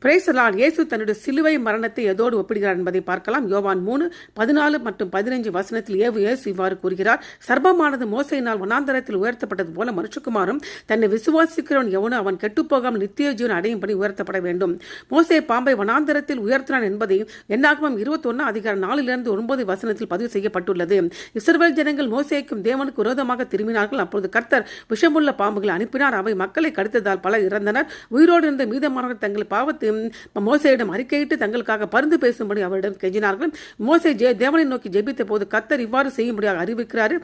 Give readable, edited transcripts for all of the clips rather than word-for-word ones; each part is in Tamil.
Praise the Lord. இயேசு தன்னுடைய சிலுவை மரணத்தை எதோடு ஒப்பிடுகிறார் என்பதை பார்க்கலாம். யோவான் 3:14 மற்றும் 15 வசனத்தில் இயேசு இவ்வாறு கூறுகிறார். சர்ப்பமானது மோசையினால் வனாந்தரத்தில் உயர்த்தப்பட்டது போல மனுஷகுமாரும் தன்னை விசுவாசிக்கிறவன் எவனோ அவன் கெட்டுப்போகாமல் நித்திய ஜீவன் அடையும்படி உயர்த்தப்பட வேண்டும். மோசே பாம்பை வனாந்தரத்தில் உயர்த்தினான் என்பதை என்னாகமம் 21:4-9 வசனத்தில் பதிவு செய்யப்பட்டுள்ளது. இஸ்ரவேல் ஜனங்கள் மோசேக்கும் தேவனுக்கு விரோதமாக திரும்பினார்கள். அப்பொழுது கர்த்தர் விஷமுள்ள பாம்புகளை அனுப்பினார். அவை மக்களை கடித்ததால் பலர் இறந்தனர். உயிரோடு இருந்த மீதமானவர்கள் தங்கள் பாவத்தை மோசேயிடம் அறிக்கையிட்டு தங்களுக்காக பரிந்து பேசும்படி அவரிடம் கெஞ்சினார்கள். மோசே தேவனை நோக்கி ஜெபித்த போது கர்த்தர் இவ்வாறு செய்யும்படியாக அறிவிக்கிறார்.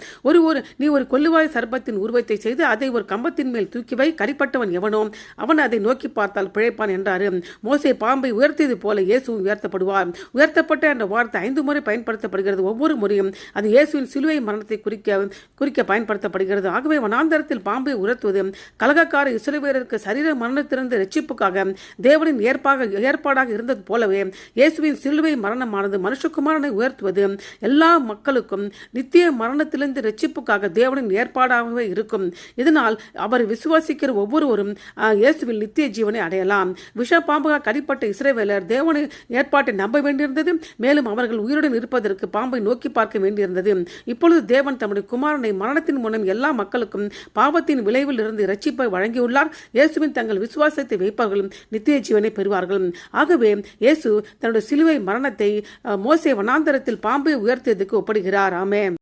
நீ ஒரு கொல்லுவாய் சர்ப்பத்தின் உருவத்தை செய்து அதை ஒரு கம்பத்தின் மேல் தூக்கி வை, கடிப்பட்டவன் எவனோ அவன் அதை நோக்கி பார்த்தால் பிழைப்பான் என்றார். மோசே பாம்பை உயர்த்தியது போல இயேசுவும் உயர்த்தப்படுவார். உயர்த்தப்பட்ட என்ற வார்த்தை 5 முறை பயன்படுத்தப்படுகிறது. ஒவ்வொரு முறையும் அது இயேசுவின் சிலுவை மரணத்தை குறிக்க பயன்படுத்தப்படுகிறது. ஆகவே வனாந்தரத்தில் பாம்பை உயர்த்துவது கலகக்கார இஸ்ரவேலருக்கு சரீர மரணத்திலிருந்து ரட்சிப்புக்காக தேவனின் ஏற்பாடாக இருந்தது போலவே இயேசுவின் சிலுவை மரணமானது மனுஷகுமாரனை உயர்த்துவது எல்லா மக்களுக்கும் நித்திய மரணத்திலிருந்து ரட்சிப்புக்காக தேவனின் ஏற்பாடாகவே இருக்கும். இதனால் அவரை விசுவாசிக்கிற ஒவ்வொருவரும் இயேசுவில் நித்திய ஜீவனை அடையலாம். விஷ பாம்புக கடிப்பட்ட இஸ்ரவேலர் தேவனின் ஏற்பாட்டை நம்ப வேண்டியிருந்தது. மேலும் அவர்கள் உயிருடன் இருப்பதற்கு பாம்பை நோக்கி பார்க்க வேண்டியிருந்தது. இப்பொழுது தேவன் தம்முடைய குமாரனை மரணத்தின் மூலம் எல்லா மக்களுக்கும் பாவத்தின் விளைவில் இருந்து ரட்சிப்பை வழங்கியுள்ளார். இயேசுவின் தங்கள் விசுவாசத்தை வைப்பவர்களும் நித்திய ஜீவனை பெறுவார்கள். ஆகவே இயேசு தன்னுடைய சிலுவை மரணத்தை மோசே வனாந்தரத்தில் பாம்பை உயர்த்தியதுக்கு ஒப்பிடுகிறார். ஆமென்.